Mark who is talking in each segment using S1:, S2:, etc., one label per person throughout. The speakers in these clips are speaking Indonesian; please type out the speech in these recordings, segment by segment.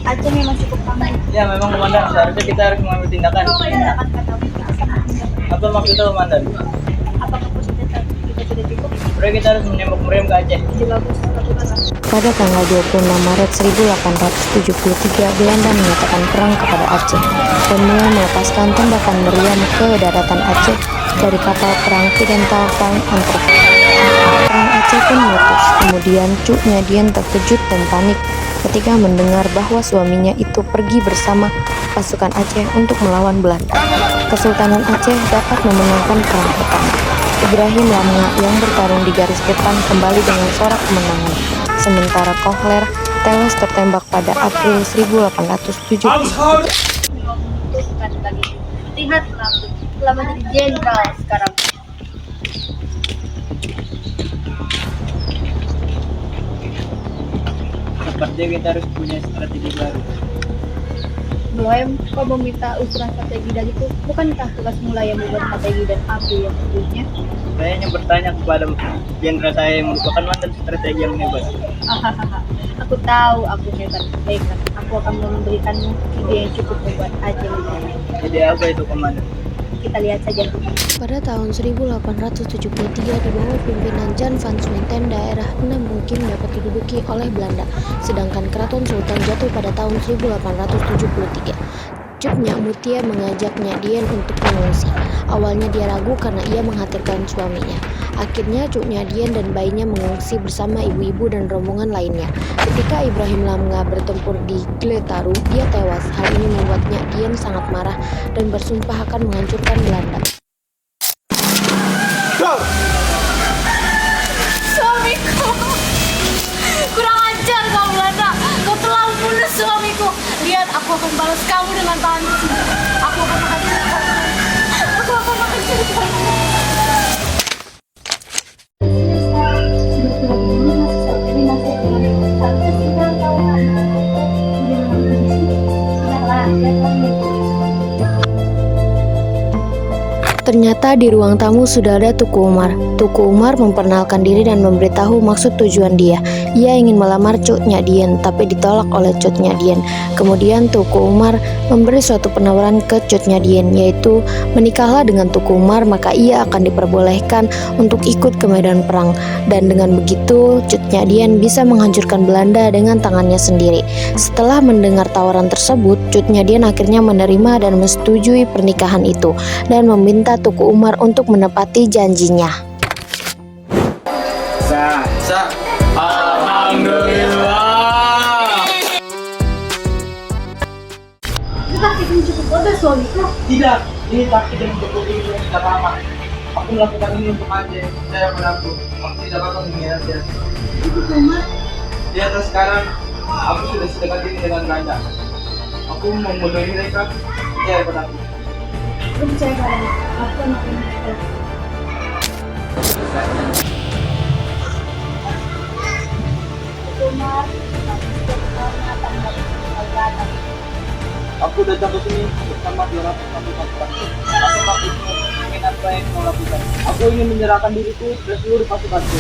S1: Aceh memang cukup ramai.
S2: Ya memang komandan, seharusnya kita harus mengambil tindakan.
S1: Tindakan kata kita sama tindakan.
S2: Apa maksudnya komandan?
S1: Apakah positif kita sudah cukup?
S2: Berarti kita harus menembak meriam ke Aceh.
S1: Ide bagus, lakukanlah.
S3: Pada tanggal 26 Maret 1873, Belanda menyatakan perang kepada Aceh dan mulai melepaskan tembakan meriam ke daratan Aceh dari kapal perang Occidental Frank Antwerp. Perang Aceh pun meletus. Kemudian Cuk Nyadien terkejut dan panik ketika mendengar bahwa suaminya itu pergi bersama pasukan Aceh untuk melawan Belanda. Kesultanan Aceh dapat memenangkan perang pertama. Ibrahim Lamnga yang bertarung di garis depan kembali dengan sorak kemenangan, sementara Kohler tewas tertembak pada April 1873.
S1: Memutuskan lagi. Lihatlah, telah menjadi jenderal sekarang.
S2: Sepertinya kita harus punya strategi baru.
S1: Belum, kau meminta usulan strategi dari itu. Bukankah tugas mulai yang membuat strategi dan api yang tentunya?
S2: Saya hanya bertanya kepada jenderal saya yang merupakan mantan strategi yang hebat.
S1: Hahaha, aku tahu aku hebat. Baiklah, aku akan memberikanmu ide yang cukup membuat Aceh menjadi.
S2: Jadi apa itu komandan?
S1: Kita lihat saja.
S3: Pada tahun 1873 di bawah pimpinan Jan van Swieten, daerah Penambung Kim dapat diduduki oleh Belanda, sedangkan Keraton Sultan jatuh pada tahun 1873. Cuk Nyak Mutia mengajak Nyadien untuk mengungsi. Awalnya dia ragu karena ia mengkhawatirkan suaminya. Akhirnya Cuk Nyadien dan bayinya mengungsi bersama ibu-ibu dan rombongan lainnya. Ketika Ibrahim Lamnga bertempur di Gletaru, dia tewas. Hal ini membuat Nyadien sangat marah dan bersumpah akan menghancurkan Belanda.
S4: Suamiku, kurang ajar kau Belanda. Kau telah membunuh suamiku. Lihat, aku akan balas kamu dengan tangan sendiri. Aku akan menghancurkanmu. Aku akan menghancurkanmu.
S3: Ternyata di ruang tamu sudah ada Tuku Umar. Tuku Umar memperkenalkan diri dan memberitahu maksud tujuan dia. Ia ingin melamar Cuk Nyadien, tapi ditolak oleh Cuk Nyadien. Kemudian Tuku Umar memberi suatu penawaran ke Cuk Nyadien, yaitu menikahlah dengan Tuku Umar maka ia akan diperbolehkan untuk ikut ke medan perang. Dan dengan begitu Cuk Nyadien bisa menghancurkan Belanda dengan tangannya sendiri. Setelah mendengar tawaran tersebut, Cuk Nyadien akhirnya menerima dan menyetujui pernikahan itu dan meminta Tuku Umar untuk menepati janjinya.
S2: Alhamdulillah.
S1: Itu taktik yang cukup bodoh suamiku.
S2: Tidak, ini taktik yang berbeda yang sudah lama. Aku melakukan ini untuk Aceh. Saya mengaku, aku tidak akan mengingat dia.
S1: Itu cuma
S2: Di atas sekarang, aku sudah sedekat ini dengan Belanda. Aku membunuh mereka. Dia pada aku.
S1: aku percaya padamu. Aku akan melakukan. Umar,
S2: Aku datang ke sini bersama 200 pasukan. Aku maksudnya ingin apa yang mau lakukan. Aku ingin menyerahkan diriku ke seluruh pasukanku.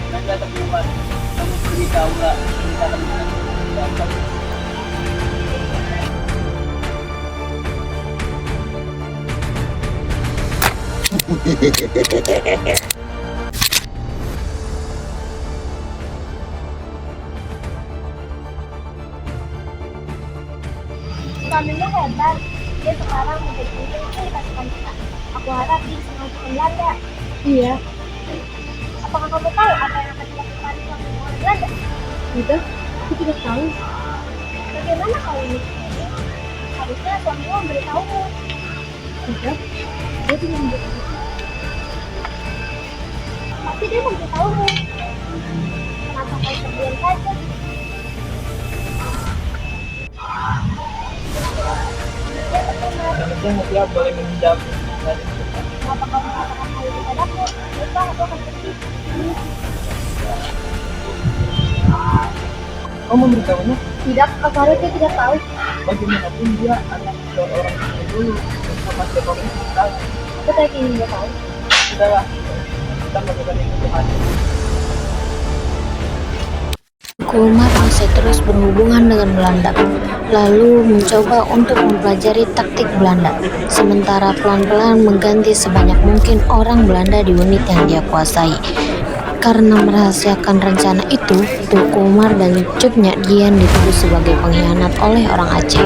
S2: Dan datang keluar. Kamu beritahu nggak? Kita akan menang.
S1: Suamimu hebat. Dia sekarang menjadi pemimpin pasukan kita. Aku harap dia bisa menghancurkan Belanda. Iya. Apakah kamu tahu apa yang akan dilakukan suami oleh Belanda? Tidak, aku tidak tahu. Bagaimana kau ini? Harusnya suamimu memberitahumu. Tidak, dia tidak memberitahu. Pasti dia memberitahumu. Kenapa kau terdiam saja?
S2: Seharusnya dia boleh meminjam.
S1: Kenapa kau mengatakan hal itu padaku? Baiklah, aku akan pergi.
S2: Kau memberitahunya?
S1: Tidak, aku harus dia tidak tahu.
S2: Bagaimanapun dia anak seorang yang dulu. Sama siapa pun tidak tahu.
S1: Aku tidak ingin dia tahu.
S2: Sudahlah. kita melakukan itu ke Aceh.
S3: Tuku Umar masih terus berhubungan dengan Belanda, lalu mencoba untuk mempelajari taktik Belanda, sementara pelan-pelan mengganti sebanyak mungkin orang Belanda di unit yang dia kuasai. Karena merahasiakan rencana itu, Tuku Umar dan Cut Nyak Dien dituduh sebagai pengkhianat oleh orang Aceh.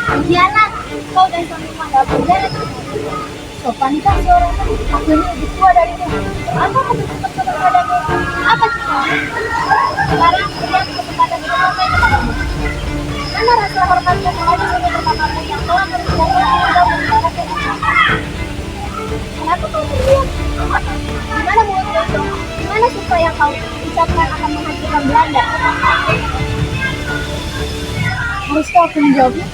S1: Pengkhianat, kau dan suamimu adalah pengkhianat. Sopankah seorang akhirnya lebih tua darimu? Apa kau bersikap kepadamu? Apa kita? Sekarang berikan kesempatan bersamai kepadamu. Mana rasa hormatmu kepada saudara kakakmu yang telah merencanakan kau bersama? Kenapa kau berdiam? Di mana mulutmu itu? Di mana sumpah yang kau ucapkan akan menghancurkan Belanda? Haruskah aku menjawabnya?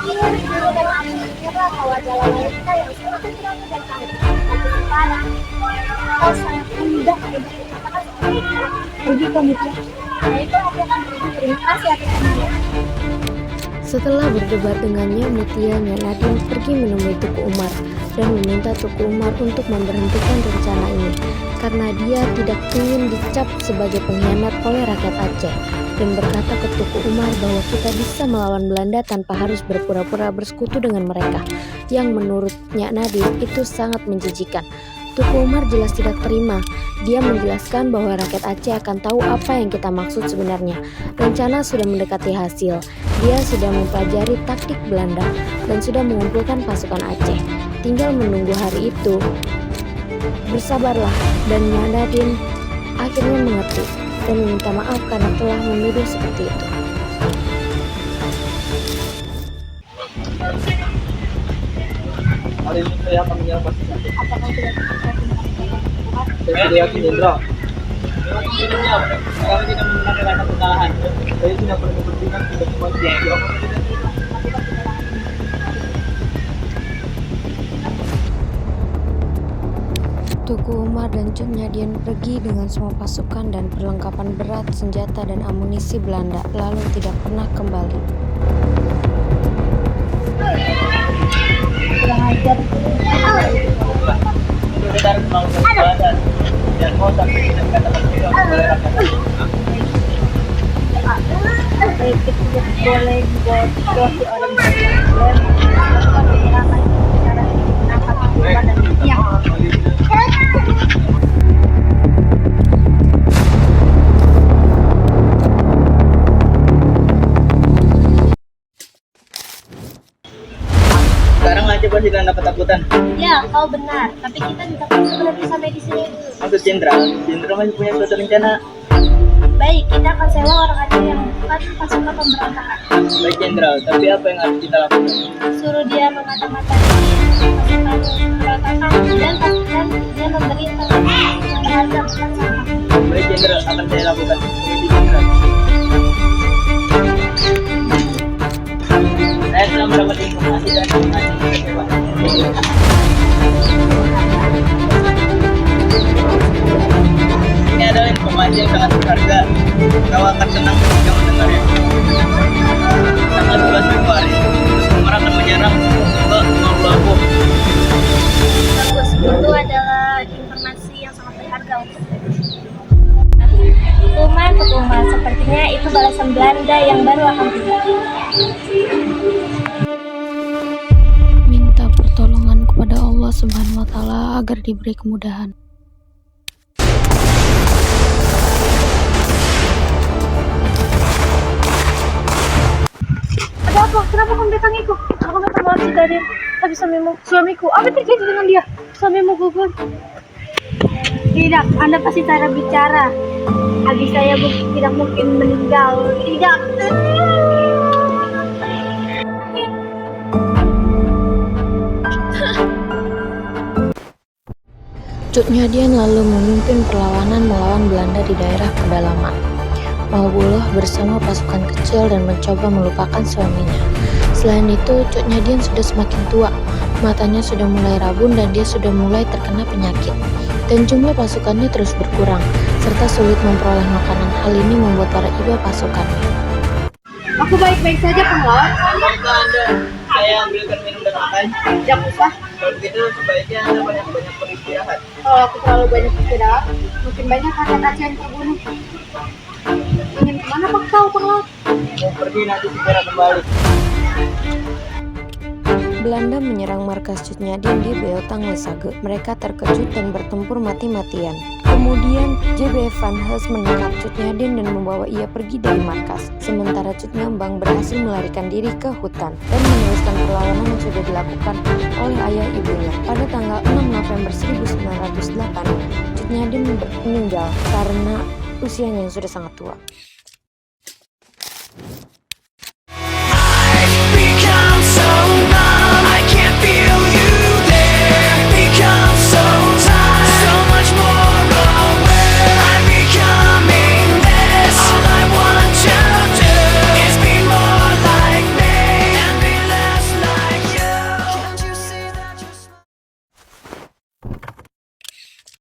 S1: Ini dulu dan aku mengira kau adalah wanita yang semakin berani dan kaya. Tapi sekarang, kau sangat mudah untuk mengatakan seperti itu. Pergi kau Mitra. Baiklah, aku akan pergi. Terima kasih atas semuanya.
S3: Setelah berdebat dengannya, Mutia Nyak Nadiem pergi menemui Tuku Umar dan meminta Tuku Umar untuk memberhentikan rencana ini karena dia tidak ingin dicap sebagai pengkhianat oleh rakyat Aceh, dan berkata ke Tuku Umar bahwa kita bisa melawan Belanda tanpa harus berpura-pura bersekutu dengan mereka, yang menurut Nyak Nadiem itu sangat menjijikan. Tuku Umar jelas tidak terima. Dia menjelaskan bahwa rakyat Aceh akan tahu apa yang kita maksud sebenarnya. Rencana sudah mendekati hasil. Dia sudah mempelajari taktik Belanda dan sudah mengumpulkan pasukan Aceh. Tinggal menunggu hari itu. Bersabarlah, dan Nyak Nadiem akhirnya mengerti dan meminta maaf karena telah menuduh seperti itu.
S2: Hari ini saya akan menyerahkan Aceh.
S1: Apakah sudah
S2: Saya sudah yakin Indra. Kami tidak mengenal rasa kesalahan. Saya tidak perlu berpikir tidak semua.
S3: Tuku Umar dan Cut Nyak Dien pergi dengan semua pasukan dan perlengkapan berat, senjata dan amunisi Belanda, lalu tidak pernah kembali.
S1: kurang ajar?
S2: Itu kita harus melakukan kesalahan. Dan mau sampai kita katakan tidak oleh rakyat.
S1: Baik, itu boleh dibawa si orang boleh melakukan penyerangan secara menangkap korban dan tiang.
S2: Sekarang Aceh pasti dalam ketakutan.
S1: Ya, kau benar. Tapi kita tidak perlu berhenti sampai di sini.
S2: Maksud Jenderal masih punya suatu rencana.
S1: Baik, kita akan sewa orang Aceh yang bukan pasukan pemberontakan.
S2: Baik Jenderal, tapi apa yang harus kita lakukan?
S1: Suruh dia mengata-ngatai pasukan pemberontakan dan dia memberi informasi yang berharga bukan sama.
S2: Baik Jenderal, akan saya lakukan. Permisi Jenderal. Saya telah mendapat informasi dari Aceh kecewa. Ini adalah informasi yang sangat berharga. Kau akan senang ketika mendengarnya. Tanggal 12 Februari, Umar akan menyerang ke Maulabu.
S1: Bagus, itu adalah informasi yang sangat berharga untuk Tukumar, sepertinya itu balasan Belanda yang baru akan tiba.
S3: Minta pertolongan kepada Allah Subhanahu wa Ta'ala agar diberi kemudahan.
S1: Ada apa? Kenapa kamu datangiku? Aku minta maaf jika dia tapi suamiku. Apa terjadi dengan dia? Suamimu gugur. Tidak, Anda pasti cara bicara. Habis saya tidak mungkin meninggal. Tidak.
S3: Cut Nyak Dien lalu memimpin perlawanan melawan Belanda di daerah pedalaman Maubuluh bersama pasukan kecil dan mencoba melupakan suaminya. Selain itu, Cut Nyak Dien sudah semakin tua, matanya sudah mulai rabun dan dia sudah mulai terkena penyakit. Dan jumlah pasukannya terus berkurang, serta sulit memperoleh makanan. Hal ini membuat para iba pasukannya.
S1: Aku baik-baik saja, penglawan.
S2: Maukah Anda saya ambilkan minum dan makan?
S1: Tidak usah.
S2: Kalau begitu sebaiknya Anda banyak-banyak beristirahat.
S1: Kalau aku terlalu banyak bergerak, mungkin banyak kakak Aceh yang terbunuh. Ingin kemana pak kau pelaut?
S2: Mau pergi nanti segera kembali.
S3: Belanda menyerang markas Cut Nyadin di Beotang Lesage. Mereka terkejut dan bertempur mati-matian. Kemudian JBF Van Hels menangkap Cut Nyadin dan membawa ia pergi dari markas. Sementara Cut Nyambang berhasil melarikan diri ke hutan dan meneruskan perlawanan yang sudah dilakukan oleh ayah ibunya. Pada tanggal 6 November 1908, Cut Nyadin meninggal karena usianya yang sudah sangat tua.